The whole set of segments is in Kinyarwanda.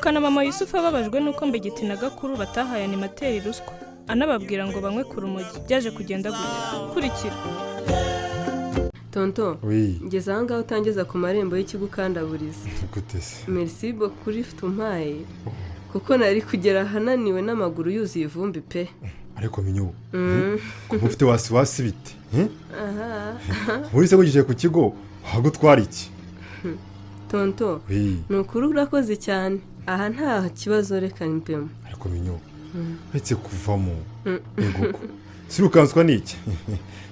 duherukana mama Yusufu ababajwe nuko Mbegeti na Gakuru batahaye animateri ruswa anababwira ngo banywe ku rumogi byaje kugenda gutya. Kurikira Tonto, ngeze aha ngaho utangeza ku marembo y'ikigo ukandaburiza. Merci beaucoup kuri tumpaye kuko nari kugera ahananiwe n'amaguru yuzuye ivumbi pe. Ariko minyo ko mufite wasi bite? Muri se kugije ku kigo hagutwara iki? Tonto, nukuri urakoze cyane. Aha nta kibazo reka nimpemo. Ariko minyo uretse kuvamo ego sirukanswa niki?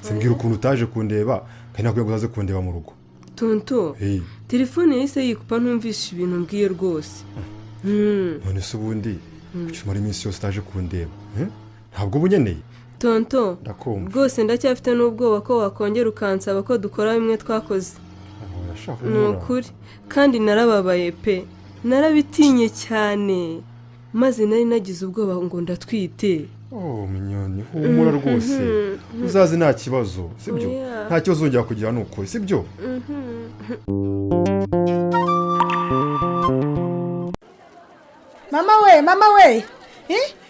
Simbwira ukuntu utaje kundeba kandi nakwiye kuzaze kundeba mu rugo. Tonto, telefone yise yikupa ntumvisha ibintu mbwiye rwose. None se ubundi cyumara iminsi yose utaje kundeba ntabwo bunyeneye? Tonto, rwose ndacyafite n'ubwoba ko wakongera ukansaba ko dukora bimwe twakoze. Nukuri kandi narababaye pe, narabitinye cyane maze nari nagize ubwoba ngo ndatwite. Minyoni humura rwose uzazi nta kibazo sibyo? Nta kibazo njya kugira nuko sibyo? Mama we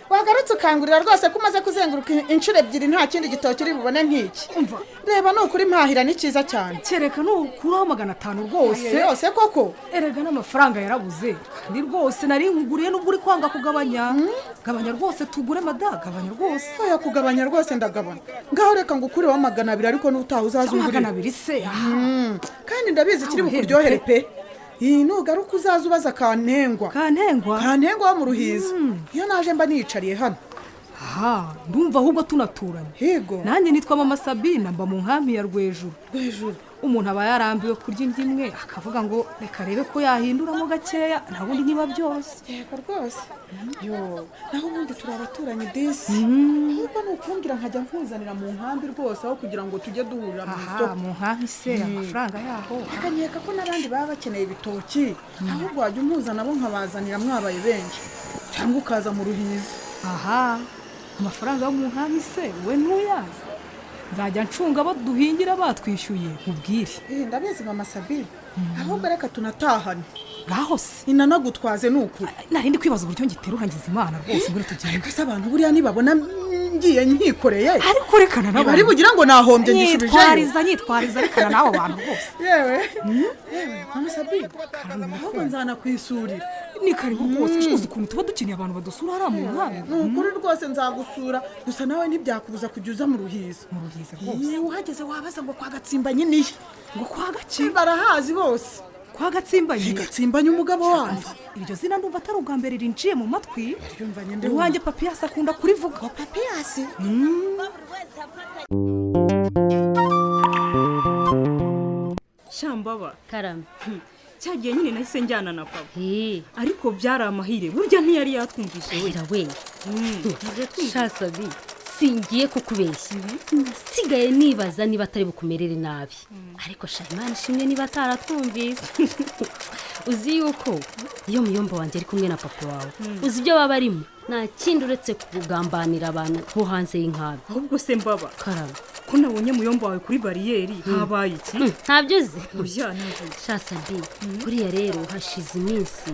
wagarutse ukangurira rwose ko umaze kuzenguruka inshuro ebyiri nta kindi gitoki uri bubone nk'iki. Umva reba nukuri mpahira ni cyiza cyane. Kereka nukuraho 500 rwose. Yose koko erega n'amafaranga yarabuze kandi rwose nari nkuguriye n'ubwo uri kwanga kugabanya. Gabanya rwose tugure gabanya rwose. Oya kugabanya rwose ndagabanya. Ngaho reka ngukureho 200 ariko n'utaha uzazungurira 200 se. Kandi ndabizi kiri bukuryohere pe. Nugaruka uzaza ubaza Kantengwa wo mu Ruhiza. Iyo naje mba nicariye hano. Ndumva ahubwo tunaturanye. Yego. Nanjye nitwa Mama Sabina mba mu nkambi ya Rwejuru. Umuntu aba yarambiwe kurya indimwe akavuga ngo reka rebe ko yahinduramo gakeya nabundi niba byose. Yego rwose. Naho ubundi turabaturanyi disi. Ahubwo nukumbwira nkajya nkuzanira mu nkambi rwose aho kugira ngo tujye duhurira mu isoko. Mu nkambi se amafaranga yaho. Akanyeka ko n'abandi baba bakeneye ibitoki. Ahubwo wajya umuzana bo nkabazanira mwabaye benshi. Cyangwa ukaza mu Ruhiza. Amafaranga yo mu nkambi se we ntuyazi. Nzajya ncunga abo duhingira batwishyuye nkubwire. Ndabizi Mama Sabine. Ahubwo reka tunatahane. Ngaho se inanagutwaze nukuri. Narindi kwibaza uburyo ngiterura ngize Imana rwose ngure tugende. Ariko se abantu buriya nibabona ngiye nkikoreye. Ariko rekana nabo. Bari bugira ngo nahombye ngishubije. Nyitwariza rekana nawo bantu rwose. Yewe Mama Sabine. Ahubwo nzana kwisurira. Ni karibu rwose uzi ukuntu tuba dukeneye abantu badusura ara mu nkambi. Nukuri rwose nzagusura gusa nawe ntibyakubuza kujya mu Ruhiza. Mu Ruhiza rwose. Uhageze wabaza ngo kwa Gatsimbanyi nihe? Ngo kwa Gatsimbanyi barahazi bose. Kwa Gatsimbanyi. Gatsimbanyi umugabo wanjye. Iryo zina ndumva atari ubwa mbere rinjiye mu matwi. Uwanjye Papias akunda kurivuga. Papias? Shambaba. Karame. Cyagiye nyine nahise njyana na papa. Ariko byari amahire. Burya ntiyari yatwumvise we. Shasabi. Singiye kukubeshya. Nasigaye nibaza niba atari bukumerere nabi. Ariko Shayimana ishimwe niba ataratwumvise. Uzi yuko iyo muyomba wanjye ari kumwe na papa wawe. Uzi ibyo baba barimo. Nta kindi uretse kugambanira abantu bo hanze y'inkambi. Ahubwo se mbaba. Karame. Ko nabonye muyomba wawe kuri bariyeri habaye iki? Ntabyo uzi. Ujyanaje. Shasabi. Kuriya rero hashize iminsi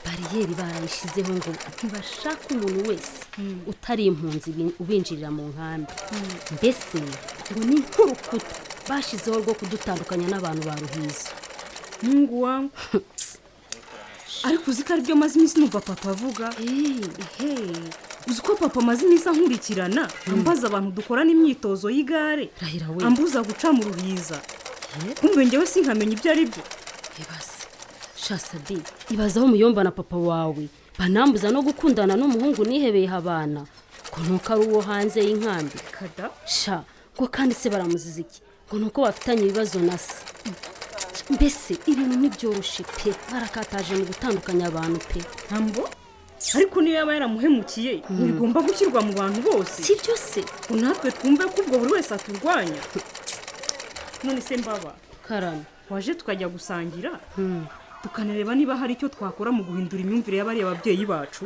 bariyeri barayishizeho ngo ntibashaka umuntu wese utari impunzi ubinjirira mu nkambi. Mbese ngo ni nk'urukuta bashizeho rwo kudutandukanya n'abantu ba Ruhiza. Mungu wangu. Ariko uzi ko ari byo maze iminsi numva papa avuga. Uzi ko papa maze iminsi ankurikirana ambaza abantu dukorana imyitozo y'igare. Ambuza guca mu Ruhiza. Kumbe njyewe sinkamenya ibyo ari byo. Shasabi, ibazaho muyomba na papa wawe banambuza no gukundana n'umuhungu nihebeye abana. Ko nuko ari uwo hanze y'inkambi. Kada. Ngo kandi se baramuziza iki? Ngo nuko bafitanye ibibazo na se. Mbese ibintu nibyoroshe pe, barakataje mu gutandukanya abantu pe. Ntambo? Ariko niyo yaba yaramuhemukiye bigomba gushyirwa mu bantu bose. Si byo se. Natwe twumve ko ubwo buri wese aturwanya. None se mbaba. Karame. Waje tukajya gusangira. Tukanareba niba hari icyo twakora mu guhindura imyumvire y'abari ababyeyi bacu.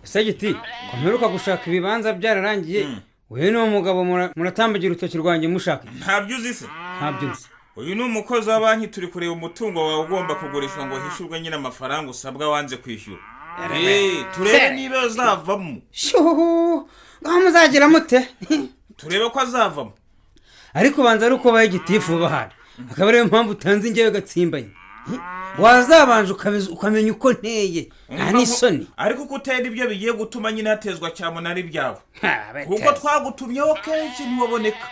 Segiti, kumperuka gushaka ibibanza byararangiye. Wewe no mugabo muratambagira utoki rwanjye mushaka. Ntabyo uzi se? Ntabyo nzi. uyu ni umukozi wa banki turi kureba umutungo wawe ugomba kugurishwa ngo hishyurwe nyine amafaranga usabwa wanze kwishyura. Turebe niba azavamo. Shuhu ngaho muzagira mute turebe ko azavamo. ariko banza ari uko bayigitifu bahari akaba ariyo mpamvu utanze njyewe gatsimbanye wazabanje ukamenya uko nteye nta n'isoni ariko kutera ibyo bigiye gutuma nyine hatezwa cyamunara ibyawe kuko twagutumyeho kenshi ntiwaboneka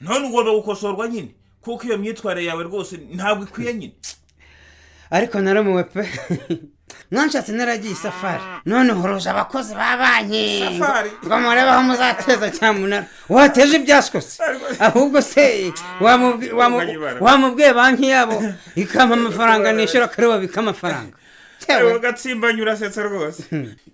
none ugomba gukosorwa nyine kuko iyo myitwarire yawe rwose ntabwo ikwiye nyine. ariko naramuwe pe mwanshatse naragiye safari none horoje abakozi ba banki ngo murebe aho muzateza cyamunara wateje ibyaskose ahubwo se wamubwiye banki yabo ikampa amafaranga nishyura kareba bikamafaranga Ewe gatsimbanye urasetsa rwose.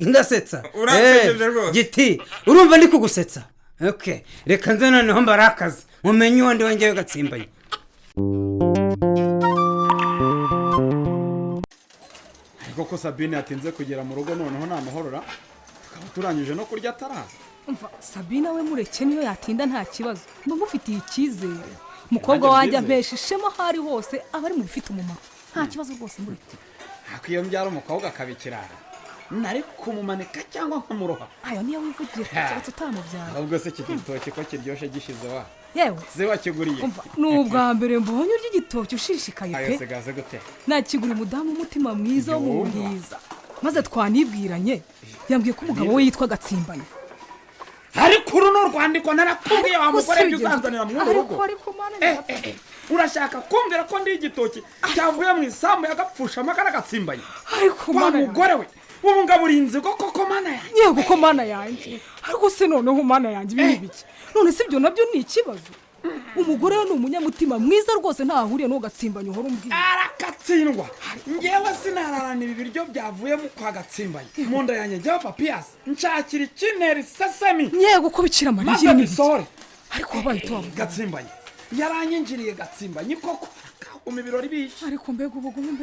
Ndasetsa. Urasekeje rwose. Giti, urumva ndi kugusetsa. Okay, reka nze noneho mbarakaza. Mumenye uwo ndi wongewe gatsimbanye. Ariko ko Sabine yatinze kugera mu rugo noneho nta mahorora. Tukaba turangije no kurya ataraza. Umva Sabine we mureke niyo yatinda nta kibazo. Mba mufitiye icyizere. Umukobwa wanjye ampesha ishema hari hose abari mu bifite umumaro. Nta kibazo rwose mureke. Akwiye mbyara umukobwa akabikirara. Nari kumumanika cyangwa nkamuroha. Ayo niyo wivugira cyatse utamubyara. Ahubwo se kigitoki ko kiryoshe gishize wa. Yewe. Se wakiguriye. Umva nubwa mbere mbonye urya igitoki ushishikaye pe. Ayo segaze gute. Nakigura umudamu umutima mwiza wo mu bwiza. Maze twanibwiranye. Yambwiye ko umugabo we yitwa Gatsimbanye. Ariko uruno rwandiko narakubwiye wa mugore byuzanzanira mu rugo. Ariko mana urashaka kumbwira ko ndi igitoki cyavuye mu isambu yagapfusha amakara Gatsimbanye. Ariko mana mugore we ubu ngaburinze koko mana yanjye. Yego ko mana yanjye. Ariko se noneho mana yanjye ibiki. None se ibyo nabyo ni ikibazo. Umugore we ni umunyamutima mwiza rwose ntahuriye no Gatsimbanye uhora umbwira. Arakatsindwa. Ngewe sinararana ibi biryo byavuye mu kwa Gatsimbanye. Mu nda yanjye njya papias. Nshakira ikineri sesemi. Yego ko bikira mariye ni sore. Ariko wabaye to Gatsimbanye. Yaranyinjiriye Gatsimbanye koko. Mu birori bishe. Ariko mbega ubugumu.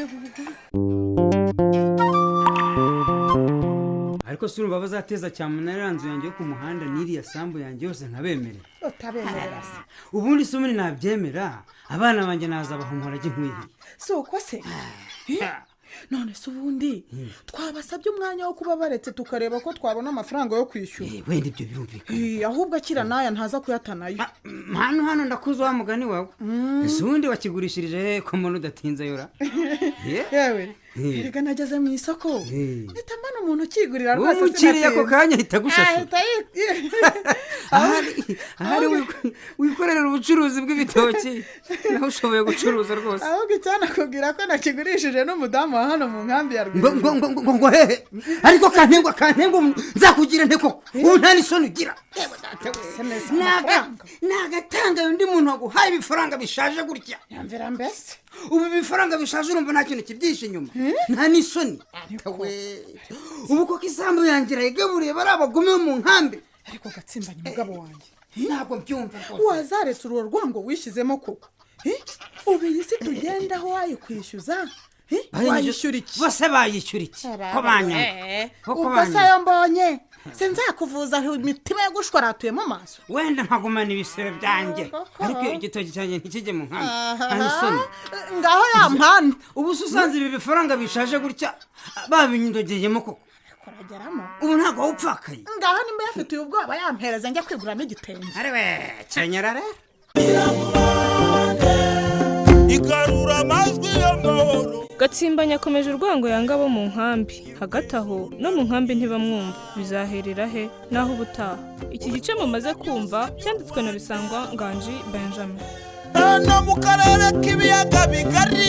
Ariko surumva bazateza cyamunara nzu yanjye ku muhanda niriya sambu yanjye yose nkabemere. Utabemerera se. Ubundi sumuni nabyemera abana banjye nazabahumura ginkwiye. So ko se. None se ubundi twabasabye umwanya wo kuba baretse tukareba ko twabona amafaranga yo kwishyura. Wenda ibyo birumvikana. Ahubwo akira naya ntaza kuyatanayo. Hano ndakuza wa mugani wawe. Ese ubundi wakigurishirije ko muntu udatinze yora. Yewe. Erega nageze mu isoko. Nitamana umuntu ukigurira rwose umukiriya ko kanya hita gushasha. Ahari wikorera ubucuruzi bw'ibitoki. Naho ushoboye gucuruza rwose. Ahubwo cyane akubwira ko nakigurishije n'umudamu wa hano mu nkambi ya Rwego. Ngo hehe. Ariko kantengo nzakugira nte koko. Ubu nta nisoni ugira. Nagatanga undi muntu waguhaye ibifaranga bishaje gutya. Yamvira mbese. Ubu bifaranga bishaje urumva nta kintu kibyishe nyuma. Nta nisoni. Ubu koko isambu yangira igaburiye bari abagome mu nkambi. Ariko Gatsimbanye mugabo wanjye. Ntabwo byumva rwose. Wazaretse uru rwango wishyizemo koko. Ubu iyi si tugendaho wayikwishyuza. Wayishyura iki? Bose bayishyura iki? Ko banyanga. Ubwo se yo mbonye. Sinzakuvuza imitima yo gushwaratuye mu maso. Wenda nkagumana ibisebe byanjye. Ariko igitoki cyanjye ntikijye mu nkambi. Anisoni. Ngaho yampana. Ubu susanze ibi bifaranga bishaje gutya babinyindogeyemo koko. Korageramo. Ubu ntago wupfakaye. Ngaho nimba yafitiye ubwoba yampereza njya kwiguramo igitenge. Ariwe cyanyarare. Igarura amajwi y'amahoro. Gatsimbanye akomeje urwango yanga bo mu nkambi. Hagati aho no mu nkambi ntibamwumva. Bizaherera he naho ubutaha. Iki gice mumaze kumva cyanditswe na Bisangwa Nganji Benjamin. No mu karere k'ibiyaga bigari.